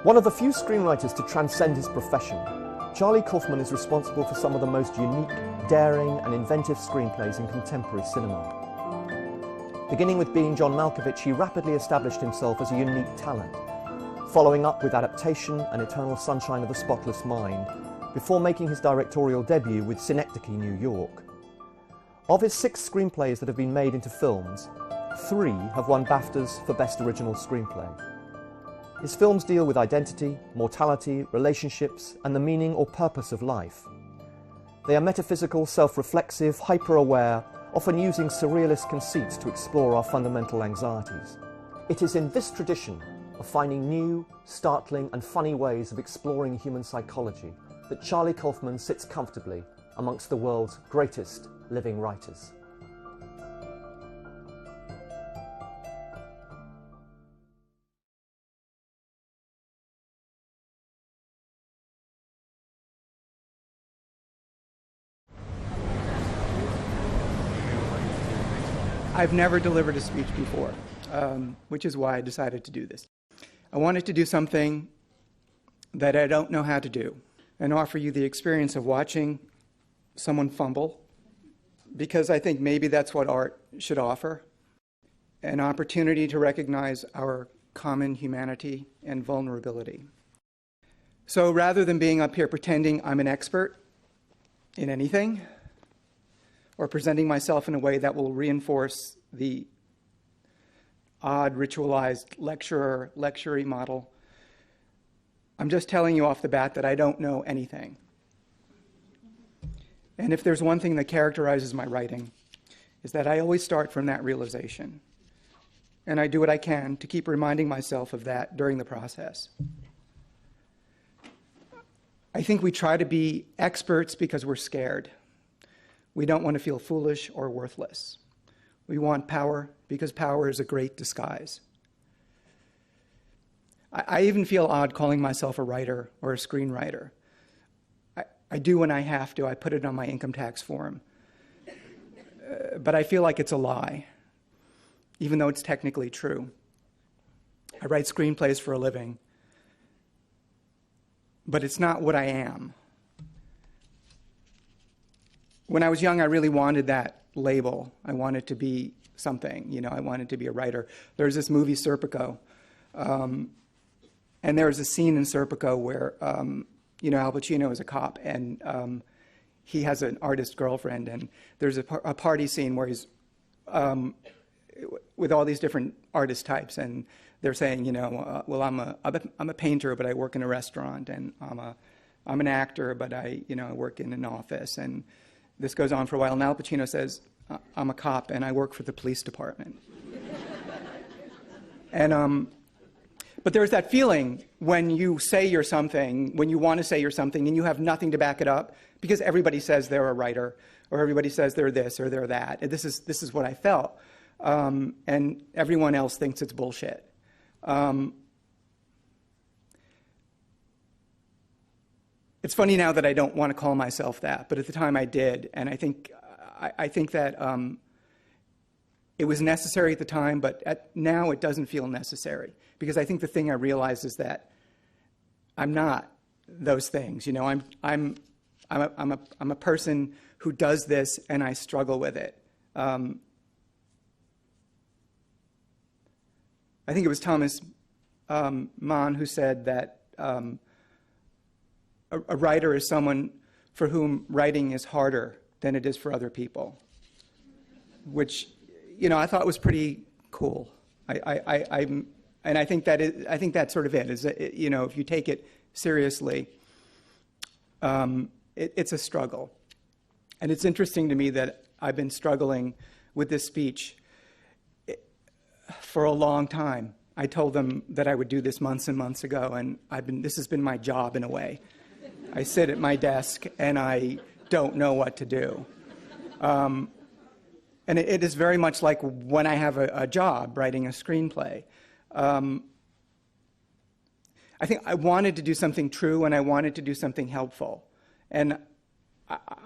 One of the few screenwriters to transcend his profession, Charlie Kaufman is responsible for some of the most unique, daring and inventive screenplays in contemporary cinema. Beginning with Being John Malkovich, he rapidly established himself as a unique talent, following up with Adaptation and Eternal Sunshine of the Spotless Mind, before making his directorial debut with Synecdoche, New York. Of his 6 screenplays that have been made into films, 3 have won BAFTAs for Best Original Screenplay. His films deal with identity, mortality, relationships, and the meaning or purpose of life. They are metaphysical, self-reflexive, hyper-aware, often using surrealist conceits to explore our fundamental anxieties. It is in this tradition of finding new, startling, and funny ways of exploring human psychology that Charlie Kaufman sits comfortably amongst the world's greatest living writers. I've never delivered a speech before, which is why I decided to do this. I wanted to do something that I don't know how to do and offer you the experience of watching someone fumble, because I think maybe that's what art should offer, an opportunity to recognize our common humanity and vulnerability. So rather than being up here pretending I'm an expert in anything, or presenting myself in a way that will reinforce the odd ritualized lecturer-lecturee model, I'm just telling you off the bat that I don't know anything. And if there's one thing that characterizes my writing, is that I always start from that realization. And I do what I can to keep reminding myself of that during the process. I think we try to be experts because we're scared. We don't want to feel foolish or worthless. We want power because power is a great disguise. I even feel odd calling myself a writer or a screenwriter. I do when I have to. I put it on my income tax form. But I feel like it's a lie, even though it's technically true. I write screenplays for a living, but it's not what I am. When I was young, I really wanted that label. I wanted to be something, I wanted to be a writer. There's this movie, Serpico, and there was a scene in Serpico where, Al Pacino is a cop, and he has an artist girlfriend, and there's a party scene where he's with all these different artist types, and they're saying, well, I'm a painter, but I work in a restaurant, and I'm an actor, but I work in an office, and this goes on for a while, and Al Pacino says, I'm a cop, and I work for the police department. And, but there's that feeling when you say you're something, when you want to say you're something, and you have nothing to back it up, because everybody says they're a writer, or everybody says they're this, or they're that. And this is what I felt. And everyone else thinks it's bullshit. It's funny now that I don't want to call myself that, but at the time I did, and I think that it was necessary at the time, but now it doesn't feel necessary, because I think the thing I realize is that I'm not those things. I'm a person who does this, and I struggle with it. I think it was Thomas Mann who said that. A writer is someone for whom writing is harder than it is for other people, which, I thought was pretty cool. And I think that's sort of it. Is that, if you take it seriously, it's a struggle, and it's interesting to me that I've been struggling with this speech for a long time. I told them that I would do this months and months ago, and this has been my job in a way. I sit at my desk and I don't know what to do. And it is very much like when I have a job writing a screenplay. I think I wanted to do something true and I wanted to do something helpful. And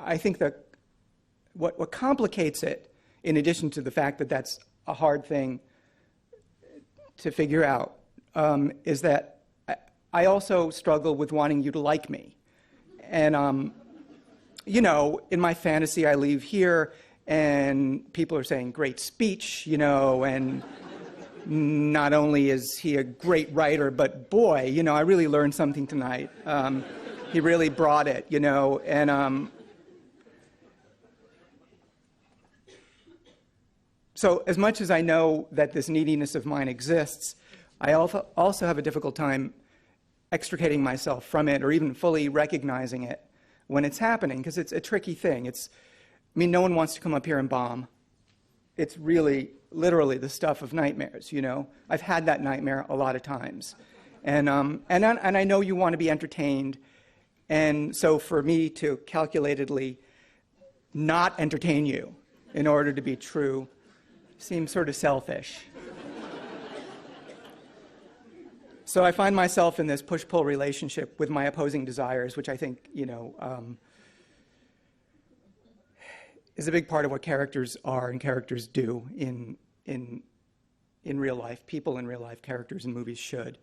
I think that what complicates it, in addition to the fact that that's a hard thing to figure out, is that I also struggle with wanting you to like me. And, you know, in my fantasy, I leave here, and people are saying, great speech, you know, and not only is he a great writer, but boy, you know, I really learned something tonight. He really brought it, you know, and so as much as I know that this neediness of mine exists, I also have a difficult time extricating myself from it or even fully recognizing it when it's happening, because it's a tricky thing. I mean, no one wants to come up here and bomb. It's really, literally the stuff of nightmares, you know. I've had that nightmare a lot of times. And I know you want to be entertained, and so for me to calculatedly not entertain you in order to be true seems sort of selfish. So I find myself in this push-pull relationship with my opposing desires, which I think, you know, is a big part of what characters are and characters do in real life. People in real life, characters in movies should.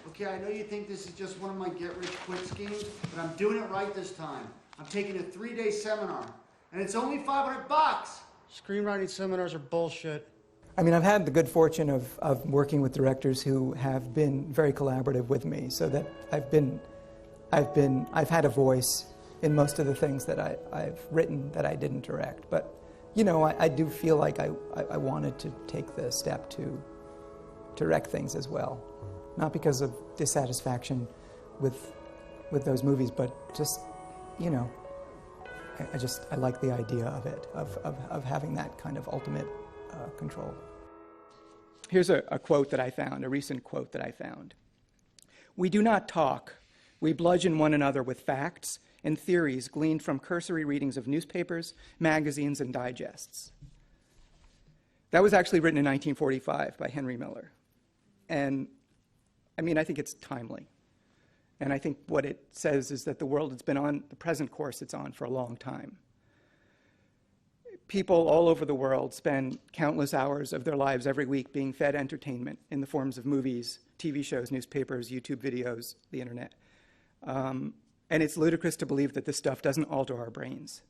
Okay, I know you think this is just one of my get-rich-quick schemes, but I'm doing it right this time. I'm taking a 3-day seminar, and it's only $500. Screenwriting seminars are bullshit. I mean, I've had the good fortune of working with directors who have been very collaborative with me, so that I've had a voice in most of the things that I've written that I didn't direct. But, you know, I do feel like I wanted to take the step to direct things as well. Not because of dissatisfaction with those movies, but just, you know, I like the idea of it, of having that kind of ultimate control. Here's a quote that I found, a recent quote that I found. "We do not talk. We bludgeon one another with facts and theories gleaned from cursory readings of newspapers, magazines, and digests." That was actually written in 1945 by Henry Miller. And, I mean, I think it's timely. And I think what it says is that the world has been on the present course it's on for a long time. People all over the world spend countless hours of their lives every week being fed entertainment in the forms of movies, TV shows, newspapers, YouTube videos, the internet. And it's ludicrous to believe that this stuff doesn't alter our brains.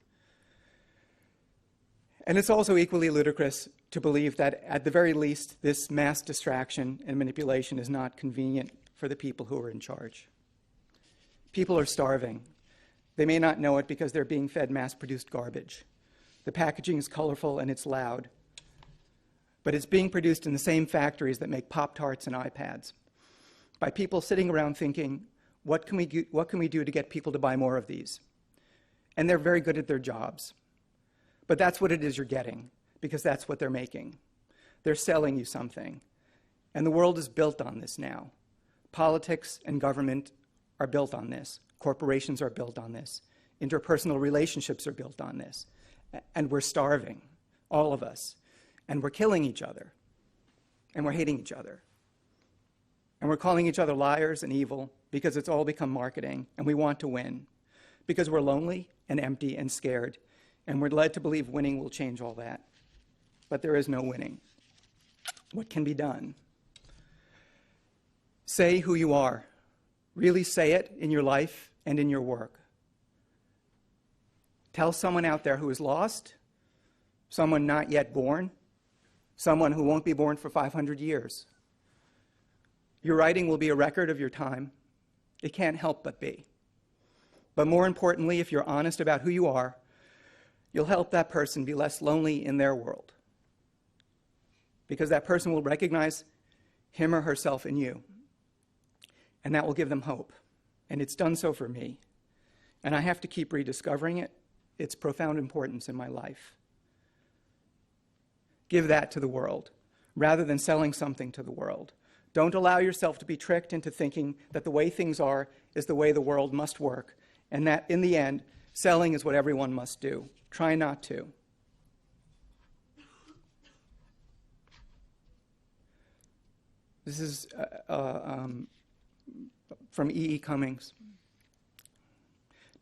And it's also equally ludicrous to believe that, at the very least, this mass distraction and manipulation is not convenient for the people who are in charge. People are starving. They may not know it because they're being fed mass-produced garbage. The packaging is colorful and it's loud, but it's being produced in the same factories that make Pop-Tarts and iPads, by people sitting around thinking, what can we do to get people to buy more of these? And they're very good at their jobs. But that's what it is you're getting, because that's what they're making. They're selling you something. And the world is built on this now. Politics and government are built on this. Corporations are built on this. Interpersonal relationships are built on this. And we're starving, all of us. And we're killing each other. And we're hating each other. And we're calling each other liars and evil because it's all become marketing, and we want to win. Because we're lonely and empty and scared, and we're led to believe winning will change all that. But there is no winning. What can be done? Say who you are. Really say it in your life and in your work. Tell someone out there who is lost, someone not yet born, someone who won't be born for 500 years. Your writing will be a record of your time. It can't help but be. But more importantly, if you're honest about who you are, you'll help that person be less lonely in their world. Because that person will recognize him or herself in you. And that will give them hope. And it's done so for me. And I have to keep rediscovering it. Its profound importance in my life. Give that to the world, rather than selling something to the world. Don't allow yourself to be tricked into thinking that the way things are is the way the world must work, and that, in the end, selling is what everyone must do. Try not to. This is from E.E. Cummings.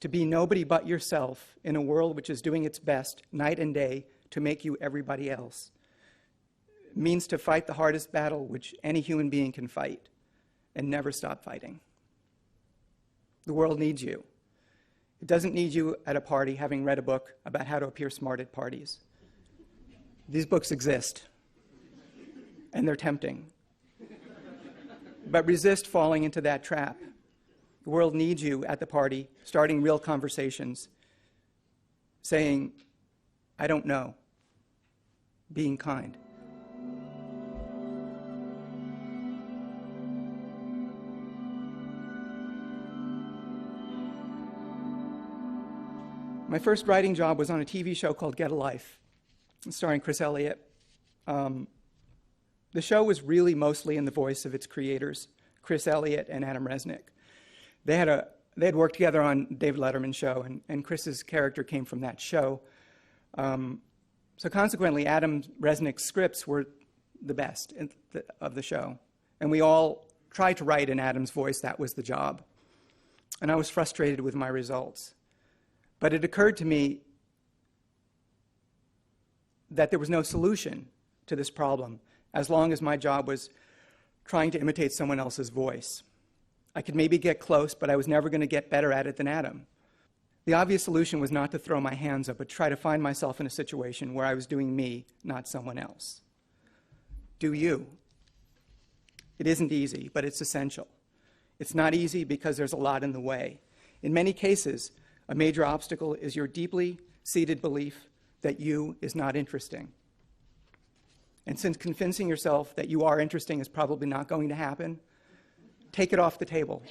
To be nobody but yourself in a world which is doing its best night and day to make you everybody else means to fight the hardest battle which any human being can fight and never stop fighting. The world needs you. It doesn't need you at a party having read a book about how to appear smart at parties. These books exist, and they're tempting. But resist falling into that trap. The world needs you at the party, starting real conversations, saying, I don't know, being kind. My first writing job was on a TV show called Get a Life, starring Chris Elliott. The show was really mostly in the voice of its creators, Chris Elliott and Adam Resnick. They had worked together on David Letterman's show, and Chris's character came from that show. So consequently, Adam Resnick's scripts were the best of the show. And we all tried to write in Adam's voice. That was the job. And I was frustrated with my results. But it occurred to me that there was no solution to this problem as long as my job was trying to imitate someone else's voice. I could maybe get close, but I was never going to get better at it than Adam. The obvious solution was not to throw my hands up, but try to find myself in a situation where I was doing me, not someone else. Do you? It isn't easy, but it's essential. It's not easy because there's a lot in the way. In many cases, a major obstacle is your deeply seated belief that you is not interesting. And since convincing yourself that you are interesting is probably not going to happen, take it off the table.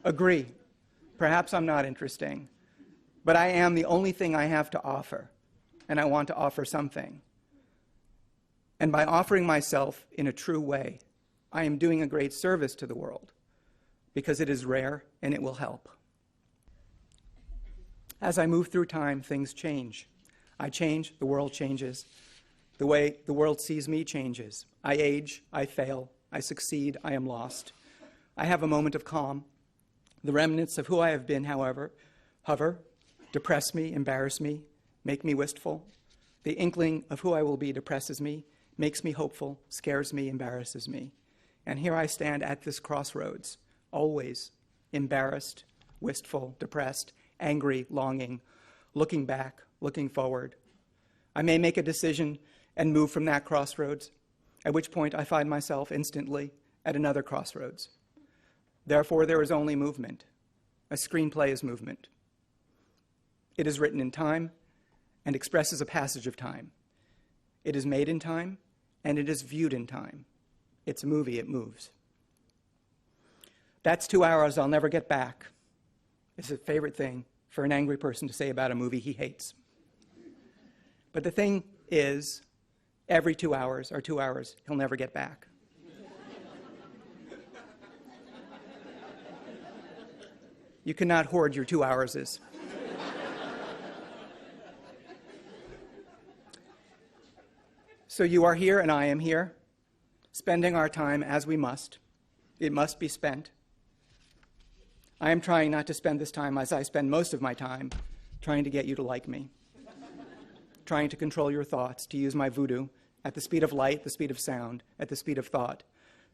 Agree. Perhaps I'm not interesting, but I am the only thing I have to offer, and I want to offer something. And by offering myself in a true way, I am doing a great service to the world because it is rare and it will help. As I move through time, things change. I change, the world changes. The way the world sees me changes. I age, I fail, I succeed, I am lost. I have a moment of calm. The remnants of who I have been, however, hover, depress me, embarrass me, make me wistful. The inkling of who I will be depresses me, makes me hopeful, scares me, embarrasses me. And here I stand at this crossroads, always embarrassed, wistful, depressed, angry, longing, looking back, looking forward. I may make a decision and move from that crossroads, at which point I find myself instantly at another crossroads. Therefore, there is only movement. A screenplay is movement. It is written in time and expresses a passage of time. It is made in time and it is viewed in time. It's a movie, it moves. That's 2 hours I'll never get back. It's a favorite thing for an angry person to say about a movie he hates. But the thing is, every 2 hours are 2 hours he'll never get back. You cannot hoard your 2 hours. So you are here and I am here, spending our time as we must. It must be spent. I am trying not to spend this time as I spend most of my time, trying to get you to like me, trying to control your thoughts, to use my voodoo at the speed of light, the speed of sound, at the speed of thought,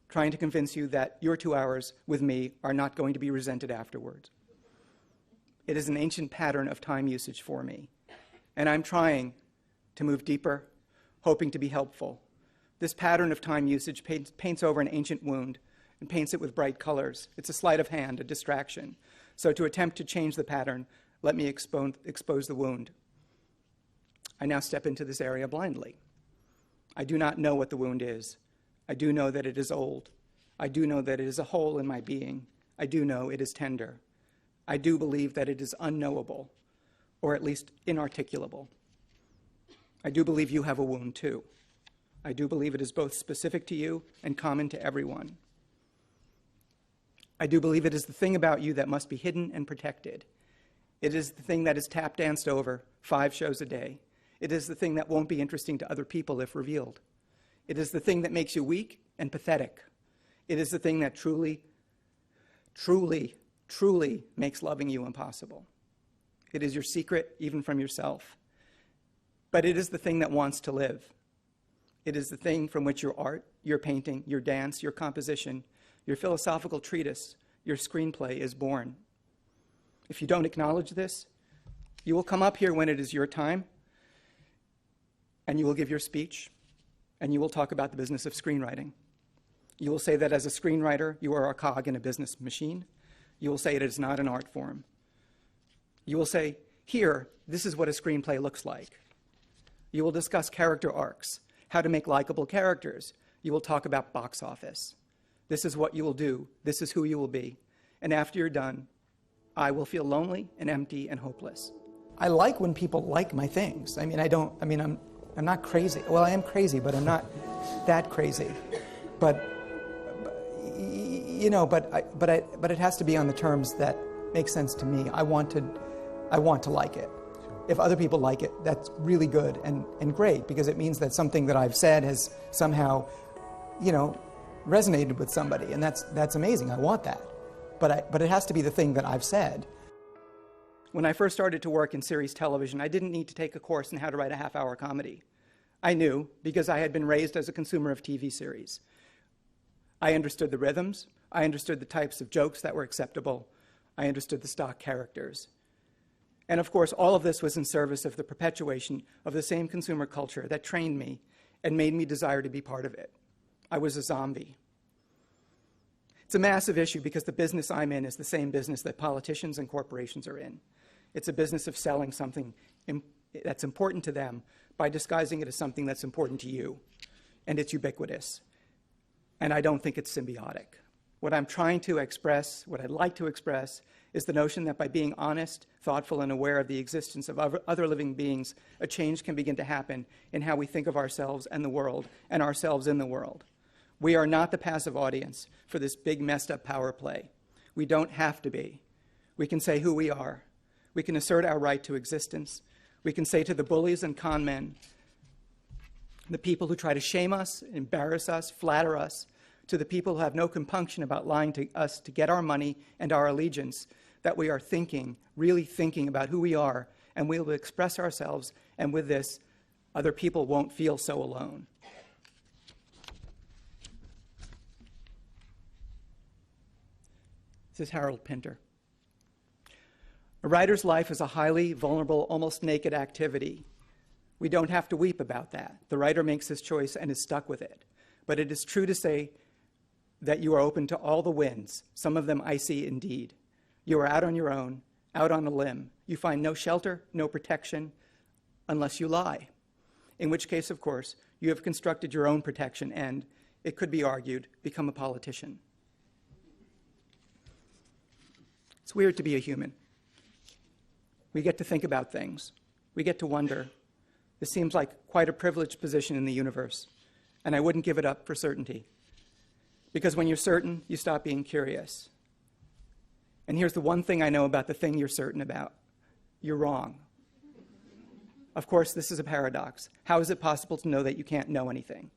trying to convince you that your 2 hours with me are not going to be resented afterwards. It is an ancient pattern of time usage for me, and I'm trying to move deeper, hoping to be helpful. This pattern of time usage paints over an ancient wound and paints it with bright colors. It's a sleight of hand, a distraction. So to attempt to change the pattern, let me expose the wound. I now step into this area blindly. I do not know what the wound is. I do know that it is old. I do know that it is a hole in my being. I do know it is tender. I do believe that it is unknowable, or at least inarticulable. I do believe you have a wound too. I do believe it is both specific to you and common to everyone. I do believe it is the thing about you that must be hidden and protected. It is the thing that is tap danced over 5 shows a day. It is the thing that won't be interesting to other people if revealed. It is the thing that makes you weak and pathetic. It is the thing that truly, truly, truly makes loving you impossible. It is your secret, even from yourself. But it is the thing that wants to live. It is the thing from which your art, your painting, your dance, your composition, your philosophical treatise, your screenplay is born. If you don't acknowledge this, you will come up here when it is your time, and you will give your speech, and you will talk about the business of screenwriting. You will say that as a screenwriter, you are a cog in a business machine. You will say it is not an art form. You will say, here, this is what a screenplay looks like. You will discuss character arcs, how to make likable characters. You will talk about box office. This is what you will do. This is who you will be. And after you're done, I will feel lonely and empty and hopeless. I like when people like my things. I'm not crazy. Well, I am crazy, but I'm not that crazy. But it has to be on the terms that make sense to me. I want to like it. If other people like it, that's really good and great, because it means that something that I've said has somehow, resonated with somebody, and that's amazing. I want that. But it has to be the thing that I've said. When I first started to work in series television, I didn't need to take a course in how to write a half-hour comedy. I knew, because I had been raised as a consumer of TV series. I understood the rhythms. I understood the types of jokes that were acceptable. I understood the stock characters. And of course, all of this was in service of the perpetuation of the same consumer culture that trained me and made me desire to be part of it. I was a zombie. It's a massive issue because the business I'm in is the same business that politicians and corporations are in. It's a business of selling something that's important to them by disguising it as something that's important to you. And it's ubiquitous. And I don't think it's symbiotic. What I'm trying to express, what I'd like to express, is the notion that by being honest, thoughtful, and aware of the existence of other living beings, a change can begin to happen in how we think of ourselves and the world, and ourselves in the world. We are not the passive audience for this big messed up power play. We don't have to be. We can say who we are. We can assert our right to existence. We can say to the bullies and con men, the people who try to shame us, embarrass us, flatter us, to the people who have no compunction about lying to us to get our money and our allegiance, that we are thinking, really thinking about who we are, and we will express ourselves, and with this, other people won't feel so alone. This is Harold Pinter. A writer's life is a highly vulnerable, almost naked activity. We don't have to weep about that. The writer makes his choice and is stuck with it. But it is true to say that you are open to all the winds, some of them icy indeed. You are out on your own, out on a limb. You find no shelter, no protection, unless you lie. In which case, of course, you have constructed your own protection and, it could be argued, become a politician. It's weird to be a human. We get to think about things. We get to wonder. This seems like quite a privileged position in the universe, and I wouldn't give it up for certainty. Because when you're certain, you stop being curious. And here's the one thing I know about the thing you're certain about. You're wrong. Of course, this is a paradox. How is it possible to know that you can't know anything?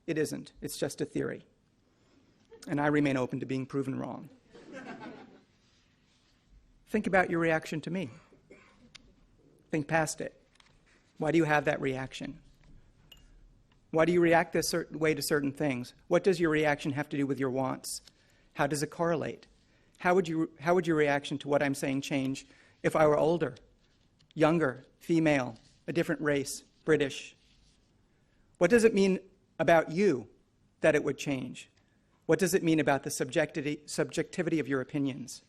It isn't. It's just a theory. And I remain open to being proven wrong. Think about your reaction to me. Think past it. Why do you have that reaction? Why do you react this certain way to certain things? What does your reaction have to do with your wants? How does it correlate? How would your reaction to what I'm saying change if I were older, younger, female, a different race, British? What does it mean about you that it would change? What does it mean about the subjectivity of your opinions?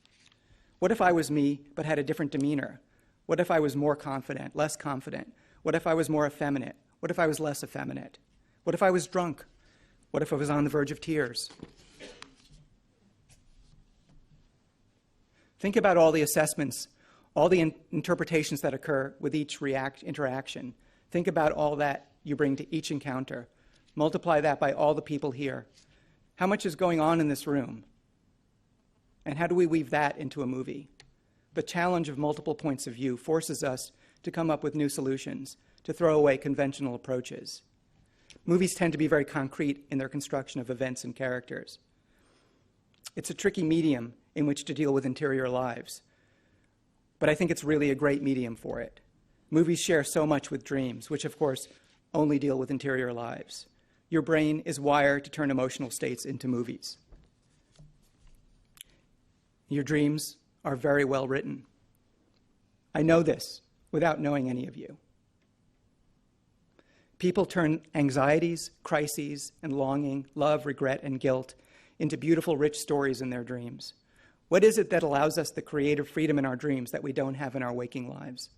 What if I was me but had a different demeanor? What if I was more confident, less confident? What if I was more effeminate? What if I was less effeminate? What if I was drunk? What if I was on the verge of tears? Think about all the assessments, all the interpretations that occur with each interaction. Think about all that you bring to each encounter. Multiply that by all the people here. How much is going on in this room? And how do we weave that into a movie? The challenge of multiple points of view forces us to come up with new solutions, to throw away conventional approaches. Movies tend to be very concrete in their construction of events and characters. It's a tricky medium in which to deal with interior lives, but I think it's really a great medium for it. Movies share so much with dreams, which of course only deal with interior lives. Your brain is wired to turn emotional states into movies. Your dreams are very well written. I know this without knowing any of you. People turn anxieties, crises, and longing, love, regret, and guilt into beautiful, rich stories in their dreams. What is it that allows us the creative freedom in our dreams that we don't have in our waking lives?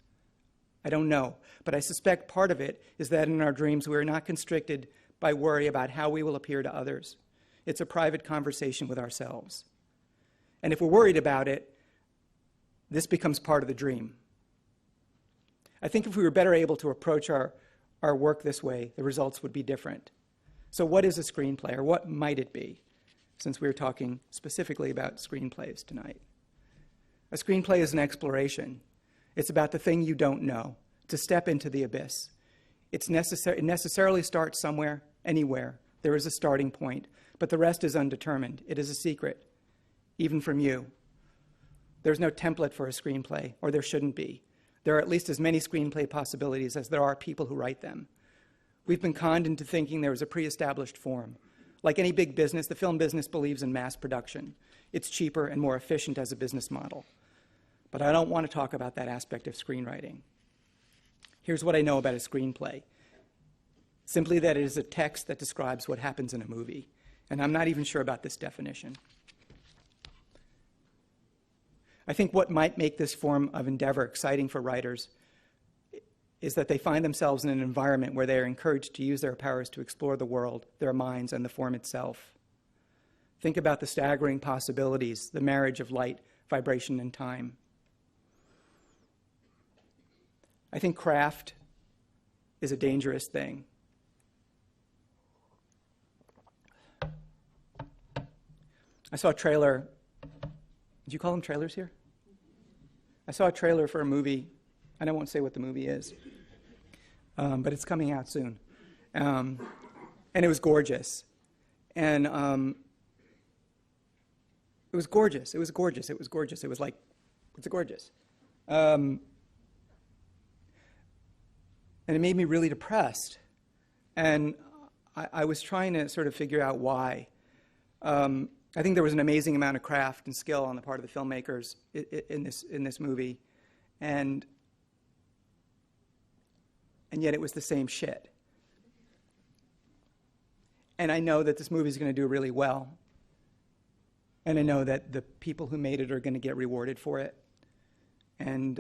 I don't know, but I suspect part of it is that in our dreams we are not constricted by worry about how we will appear to others. It's a private conversation with ourselves. And if we're worried about it, this becomes part of the dream. I think if we were better able to approach our work this way, the results would be different. So what is a screenplay, or what might it be, since we were talking specifically about screenplays tonight? A screenplay is an exploration. It's about the thing you don't know, to step into the abyss. It necessarily starts somewhere, anywhere. There is a starting point, but the rest is undetermined. It is a secret, even from you. There's no template for a screenplay, or there shouldn't be. There are at least as many screenplay possibilities as there are people who write them. We've been conned into thinking there is a pre-established form. Like any big business, the film business believes in mass production. It's cheaper and more efficient as a business model. But I don't want to talk about that aspect of screenwriting. Here's what I know about a screenplay. Simply that it is a text that describes what happens in a movie. And I'm not even sure about this definition. I think what might make this form of endeavor exciting for writers is that they find themselves in an environment where they are encouraged to use their powers to explore the world, their minds, and the form itself. Think about the staggering possibilities, the marriage of light, vibration, and time. I think craft is a dangerous thing. I saw a trailer. Did you call them trailers here? I saw a trailer for a movie. I won't say what the movie is, but it's coming out soon. And it was gorgeous. And it was gorgeous. It was gorgeous. It was gorgeous. It was like, it's gorgeous. And it made me really depressed. And I was trying to sort of figure out why. I think there was an amazing amount of craft and skill on the part of the filmmakers in this movie, and yet it was the same shit. And I know that this movie is going to do really well, and I know that the people who made it are going to get rewarded for it, and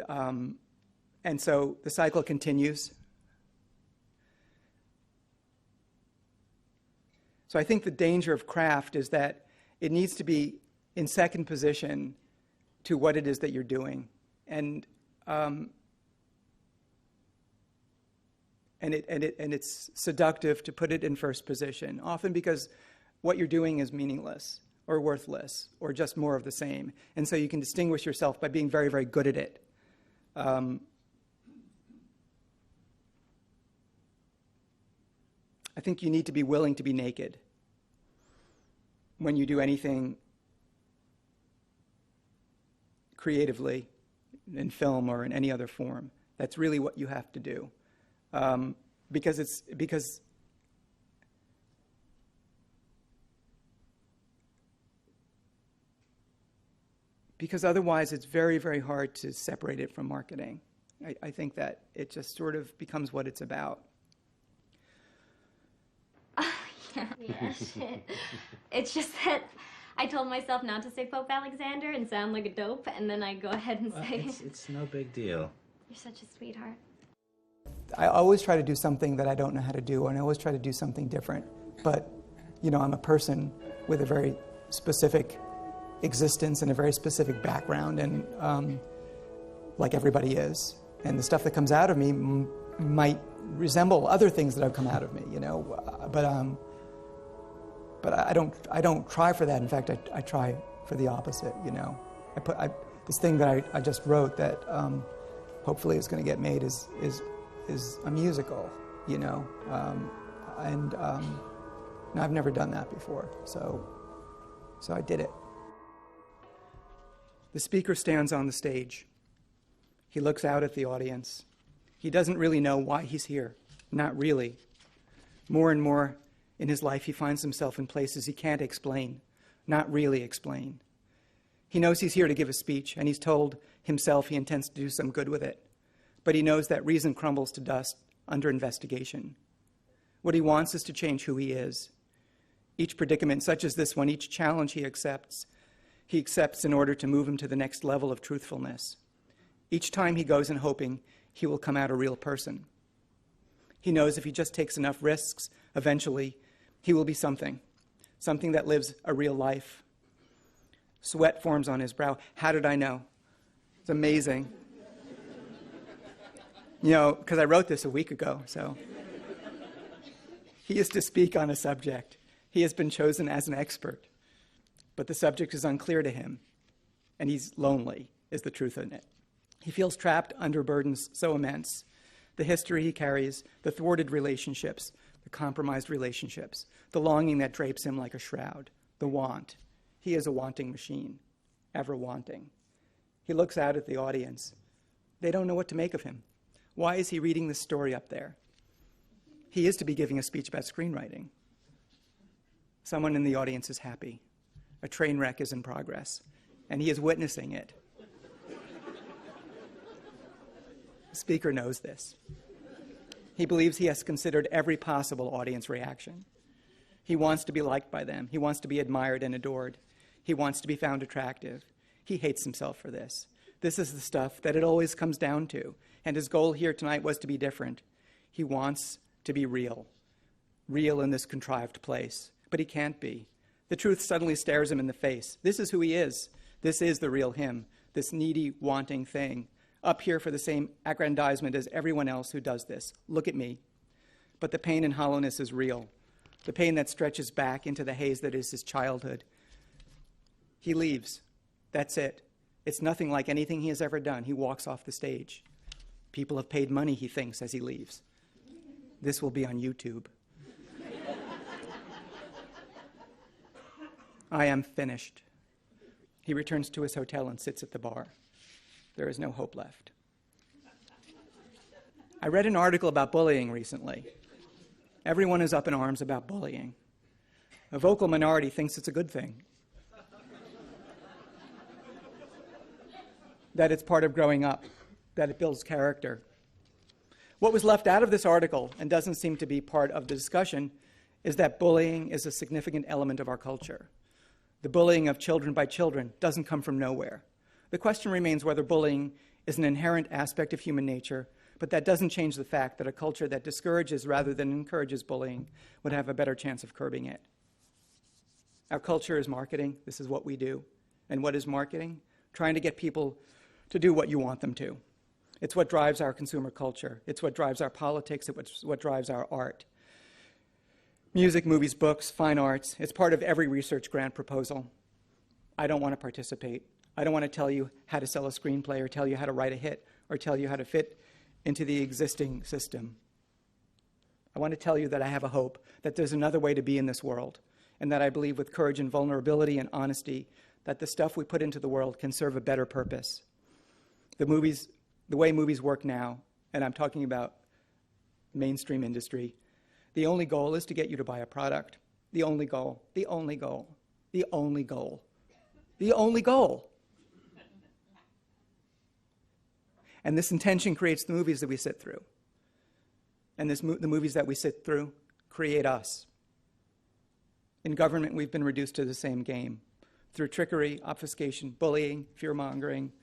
so the cycle continues. So I think the danger of craft is that it needs to be in second position to what it is that you're doing, and it's seductive to put it in first position, often because what you're doing is meaningless or worthless or just more of the same, and so you can distinguish yourself by being very, very good at it. I think you need to be willing to be naked when you do anything creatively in film or in any other form. That's really what you have to do, because otherwise it's very, very hard to separate it from marketing. I think that it just sort of becomes what it's about. Yeah, shit. It's just that I told myself not to say Pope Alexander and sound like a dope, and then I go ahead and say... It's no big deal. You're such a sweetheart. I always try to do something that I don't know how to do, and I always try to do something different. But, I'm a person with a very specific existence and a very specific background, and like everybody is. And the stuff that comes out of me might resemble other things that have come out of me, But I don't try for that. In fact, I try for the opposite. This thing that I just wrote that hopefully is going to get made is a musical. And I've never done that before, so I did it. The speaker stands on the stage. He looks out at the audience. He doesn't really know why he's here. Not really. More and more in his life, he finds himself in places he can't explain, not really explain. He knows he's here to give a speech, and he's told himself he intends to do some good with it. But he knows that reason crumbles to dust under investigation. What he wants is to change who he is. Each predicament, such as this one, each challenge he accepts in order to move him to the next level of truthfulness. Each time he goes in hoping he will come out a real person. He knows if he just takes enough risks, eventually he will be something that lives a real life. Sweat forms on his brow. How did I know? It's amazing. Because I wrote this a week ago, so. He is to speak on a subject. He has been chosen as an expert, but the subject is unclear to him, and he's lonely, is the truth in it. He feels trapped under burdens so immense, the history he carries, the thwarted relationships, the compromised relationships, the longing that drapes him like a shroud, the want. He is a wanting machine, ever wanting. He looks out at the audience. They don't know what to make of him. Why is he reading this story up there? He is to be giving a speech about screenwriting. Someone in the audience is happy. A train wreck is in progress, and he is witnessing it. The speaker knows this. He believes he has considered every possible audience reaction. He wants to be liked by them. He wants to be admired and adored. He wants to be found attractive. He hates himself for this. This is the stuff that it always comes down to, and his goal here tonight was to be different. He wants to be real in this contrived place, but he can't be. The truth suddenly stares him in the face. This is who he is. This is the real him, this needy, wanting thing, up here for the same aggrandizement as everyone else who does this. Look at me. But the pain and hollowness is real, the pain that stretches back into the haze that is his childhood. He leaves. That's it. It's nothing like anything he has ever done. He walks off the stage. People have paid money, he thinks, as he leaves. This will be on YouTube. I am finished. He returns to his hotel and sits at the bar. There is no hope left. I read an article about bullying recently. Everyone is up in arms about bullying. A vocal minority thinks it's a good thing. That it's part of growing up, that it builds character. What was left out of this article, and doesn't seem to be part of the discussion, is that bullying is a significant element of our culture. The bullying of children by children doesn't come from nowhere. The question remains whether bullying is an inherent aspect of human nature, but that doesn't change the fact that a culture that discourages rather than encourages bullying would have a better chance of curbing it. Our culture is marketing. This is what we do. And what is marketing? Trying to get people to do what you want them to. It's what drives our consumer culture. It's what drives our politics. It's what drives our art. Music, movies, books, fine arts. It's part of every research grant proposal. I don't want to participate. I don't want to tell you how to sell a screenplay or tell you how to write a hit or tell you how to fit into the existing system. I want to tell you that I have a hope, that there's another way to be in this world, and that I believe with courage and vulnerability and honesty that the stuff we put into the world can serve a better purpose. The way movies work now, and I'm talking about mainstream industry, the only goal is to get you to buy a product. The only goal, the only goal, the only goal, the only goal. And this intention creates the movies that we sit through. And the movies that we sit through create us. In government, we've been reduced to the same game. Through trickery, obfuscation, bullying, fear-mongering,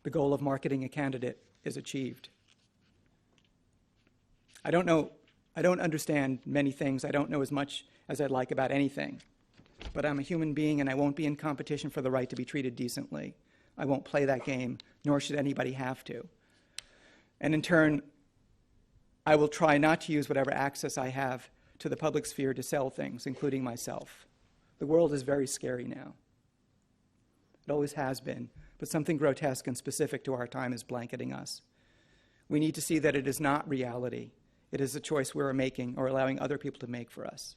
the goal of marketing a candidate is achieved. I don't understand many things. I don't know as much as I'd like about anything. But I'm a human being, and I won't be in competition for the right to be treated decently. I won't play that game, nor should anybody have to. And in turn, I will try not to use whatever access I have to the public sphere to sell things, including myself. The world is very scary now. It always has been, but something grotesque and specific to our time is blanketing us. We need to see that it is not reality. It is a choice we're making or allowing other people to make for us.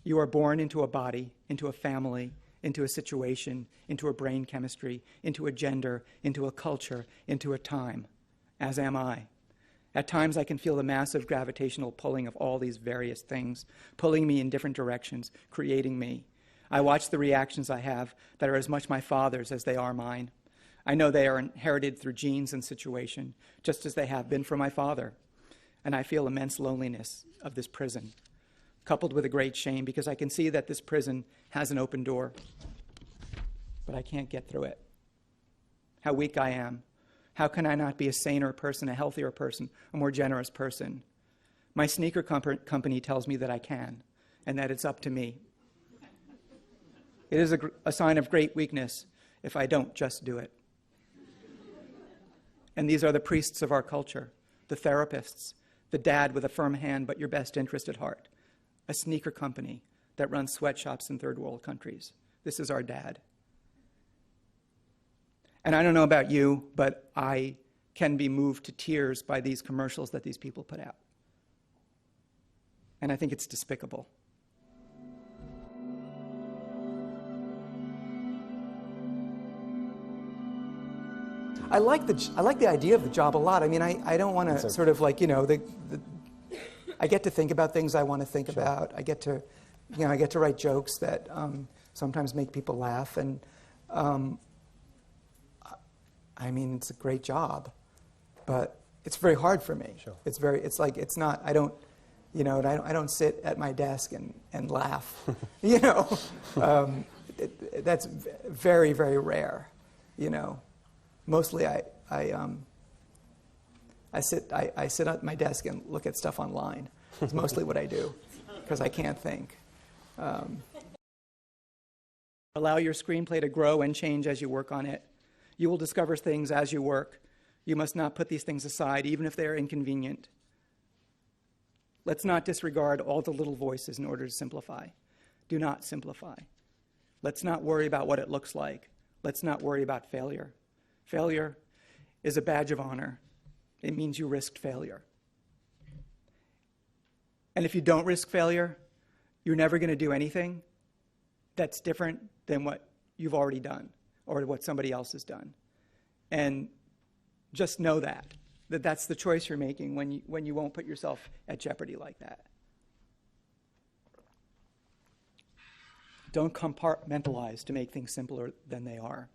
You are born into a body, into a family, into a situation, into a brain chemistry, into a gender, into a culture, into a time, as am I. At times I can feel the massive gravitational pulling of all these various things, pulling me in different directions, creating me. I watch the reactions I have that are as much my father's as they are mine. I know they are inherited through genes and situation, just as they have been from my father. And I feel immense loneliness of this prison, coupled with a great shame, because I can see that this prison has an open door, but I can't get through it. How weak I am. How can I not be a saner person, a healthier person, a more generous person? My sneaker company tells me that I can, and that it's up to me. It is a sign of great weakness if I don't just do it. And these are the priests of our culture, the therapists, the dad with a firm hand but your best interest at heart, a sneaker company that runs sweatshops in third world countries. This is our dad. And I don't know about you, but I can be moved to tears by these commercials that these people put out. And I think it's despicable. I like the idea of the job a lot. I mean, I don't want to sort of like, you know, I get to think about things I want to think about. I get to write jokes that sometimes make people laugh. And I mean, it's a great job, but it's very hard for me. Sure. I don't sit at my desk and laugh, you know. That's very, very rare, you know. Mostly I sit at my desk and look at stuff online. It's mostly what I do, because I can't think. Allow your screenplay to grow and change as you work on it. You will discover things as you work. You must not put these things aside, even if they are inconvenient. Let's not disregard all the little voices in order to simplify. Do not simplify. Let's not worry about what it looks like. Let's not worry about failure. Failure is a badge of honor. It means you risked failure. And if you don't risk failure, you're never going to do anything that's different than what you've already done or what somebody else has done. And just know that's the choice you're making when you won't put yourself at jeopardy like that. Don't compartmentalize to make things simpler than they are.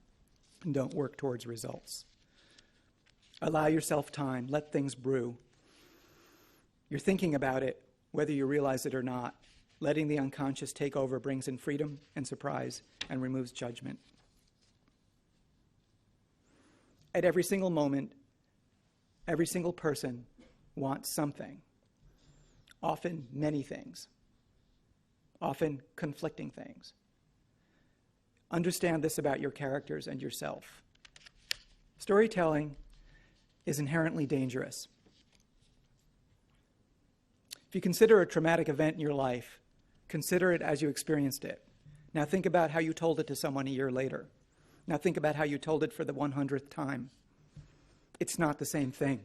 And don't work towards results. Allow yourself time. Let things brew. You're thinking about it, whether you realize it or not. Letting the unconscious take over brings in freedom and surprise and removes judgment. At every single moment, every single person wants something. Often many things. Often conflicting things. Understand this about your characters and yourself. Storytelling is inherently dangerous. If you consider a traumatic event in your life, consider it as you experienced it. Now think about how you told it to someone a year later. Now think about how you told it for the 100th time. It's not the same thing.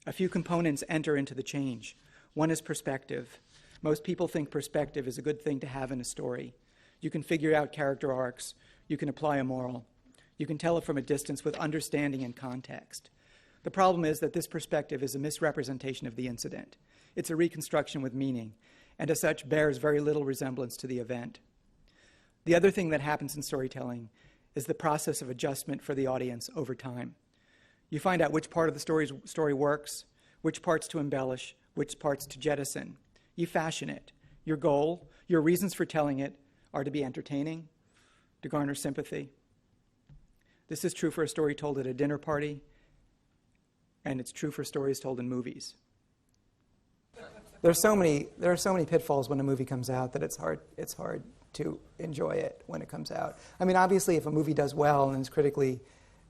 A few components enter into the change. One is perspective. Most people think perspective is a good thing to have in a story. You can figure out character arcs. You can apply a moral. You can tell it from a distance with understanding and context. The problem is that this perspective is a misrepresentation of the incident. It's a reconstruction with meaning, and as such bears very little resemblance to the event. The other thing that happens in storytelling is the process of adjustment for the audience over time. You find out which part of the story works, which parts to embellish, which parts to jettison. You fashion it. Your goal, your reasons for telling it, are to be entertaining, to garner sympathy. This is true for a story told at a dinner party, and it's true for stories told in movies. There are so many pitfalls when a movie comes out that it's hard to enjoy it when it comes out. I mean, obviously, if a movie does well and is critically,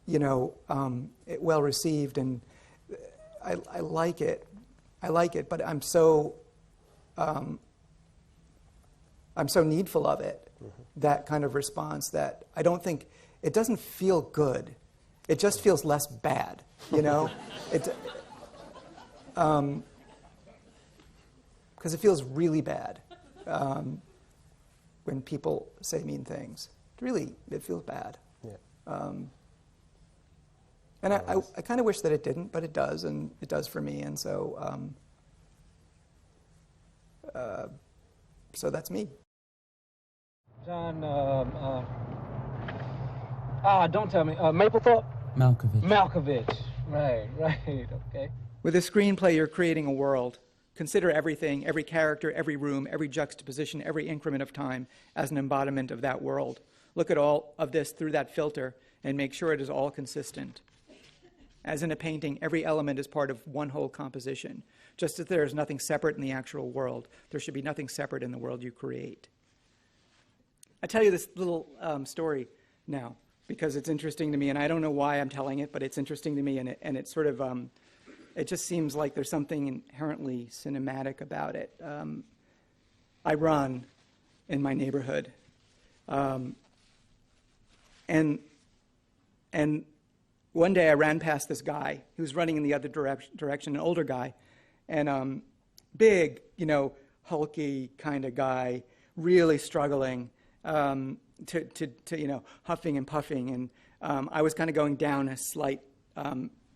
well received, and I like it, but I'm so needful of it, that kind of response, that I don't think, it doesn't feel good. It just feels less bad, because it feels really bad when people say mean things. It feels bad. Yeah. And I kind of wish that it didn't, but it does, and it does for me. And so, so that's me. John, don't tell me. Mapplethorpe? Malkovich. Right, okay. With a screenplay, you're creating a world. Consider everything, every character, every room, every juxtaposition, every increment of time as an embodiment of that world. Look at all of this through that filter and make sure it is all consistent. As in a painting, every element is part of one whole composition. Just as there is nothing separate in the actual world, there should be nothing separate in the world you create. I tell you this little story now because it's interesting to me, and I don't know why I'm telling it, but it's interesting to me, and it's sort of, it just seems like there's something inherently cinematic about it. I run in my neighborhood, and one day I ran past this guy who was running in the other direction, an older guy, and big, hulky kind of guy, really struggling, to huffing and puffing, and I was kind of going down a slight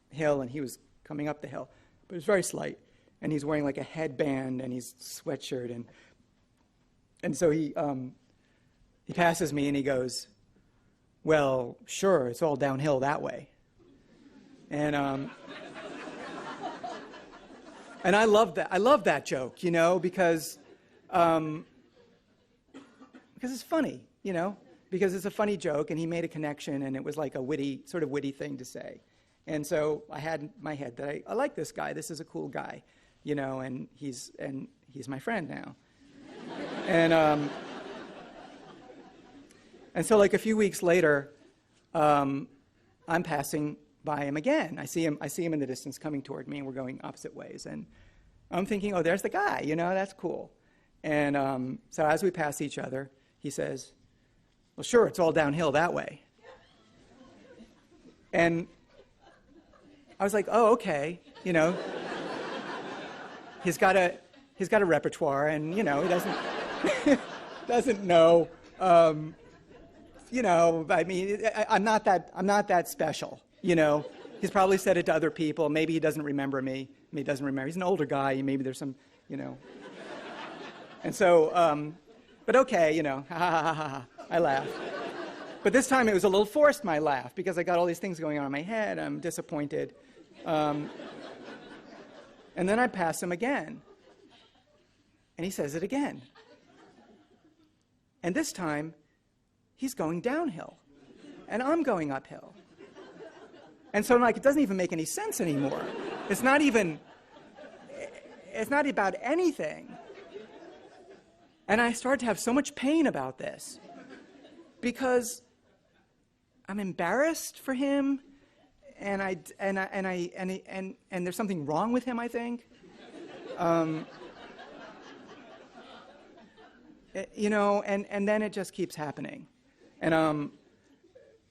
hill, and he was coming up the hill, but it was very slight, and he's wearing like a headband and he's sweatshirt, and so he passes me and he goes, "Well, sure, it's all downhill that way," and I love that. I love that joke, because it's funny, because it's a funny joke, and he made a connection, and it was like a witty thing to say. And so I had in my head that I like this guy. This is a cool guy, and he's my friend now. And so like a few weeks later, I'm passing by him again. I see him in the distance coming toward me, and we're going opposite ways. And I'm thinking, oh, there's the guy, that's cool. And so as we pass each other, he says, "Well, sure, it's all downhill that way." And I was like, oh, okay, he's got a repertoire, and he doesn't doesn't know, I mean, I'm not that special, He's probably said it to other people. Maybe he doesn't remember me. Maybe he doesn't remember. He's an older guy. Maybe there's some, And so, but okay, ha ha ha ha. I laugh. But this time it was a little forced, my laugh, because I got all these things going on in my head. I'm disappointed. And then I pass him again. And he says it again. And this time, he's going downhill. And I'm going uphill. And so it doesn't even make any sense anymore. It's not about anything. And I started to have so much pain about this because I'm embarrassed for him, and there's something wrong with him, I think. And then it just keeps happening, and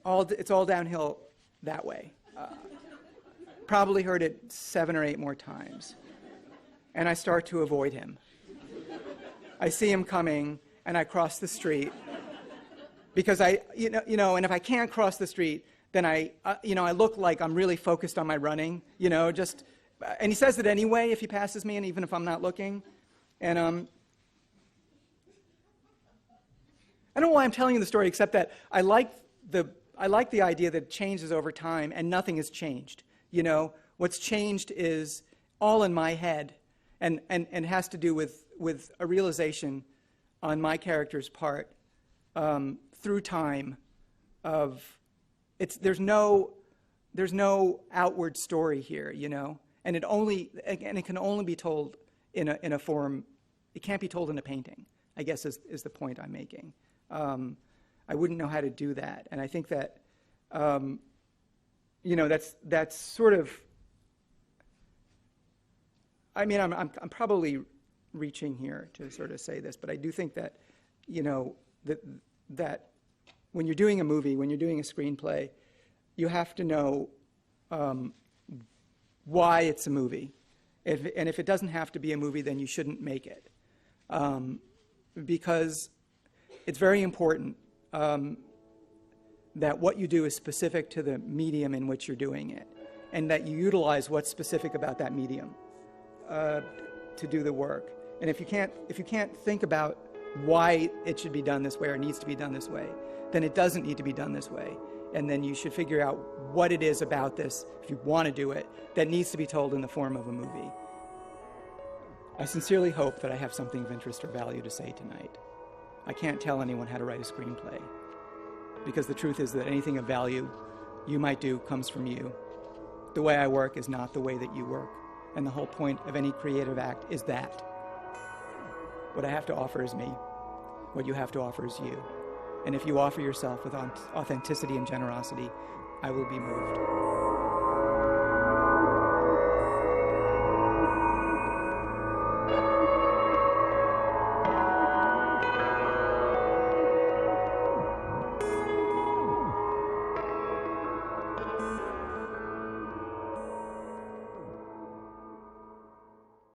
it's all downhill that way. Probably heard it 7 or 8 more times, and I start to avoid him. I see him coming, and I cross the street because and if I can't cross the street, then I look like I'm really focused on my running, and he says it anyway if he passes me, and even if I'm not looking, and I don't know why I'm telling you the story, except that I like the idea that it changes over time, and nothing has changed. What's changed is all in my head, and has to do with a realization on my character's part through time of there's no outward story here, and it can only be told in a form. It can't be told in a painting, I guess is the point I'm making. I wouldn't know how to do that, and I think that that's sort of. I mean, I'm probably reaching here to sort of say this, but I do think that, that when you're doing a movie, when you're doing a screenplay, you have to know why it's a movie. And if it doesn't have to be a movie, then you shouldn't make it. Because it's very important that what you do is specific to the medium in which you're doing it, and that you utilize what's specific about that medium to do the work. And if you can't think about why it should be done this way or needs to be done this way, then it doesn't need to be done this way. And then you should figure out what it is about this, if you want to do it, that needs to be told in the form of a movie. I sincerely hope that I have something of interest or value to say tonight. I can't tell anyone how to write a screenplay, because the truth is that anything of value you might do comes from you. The way I work is not the way that you work, and the whole point of any creative act is that. What I have to offer is me. What you have to offer is you. And if you offer yourself with authenticity and generosity, I will be moved.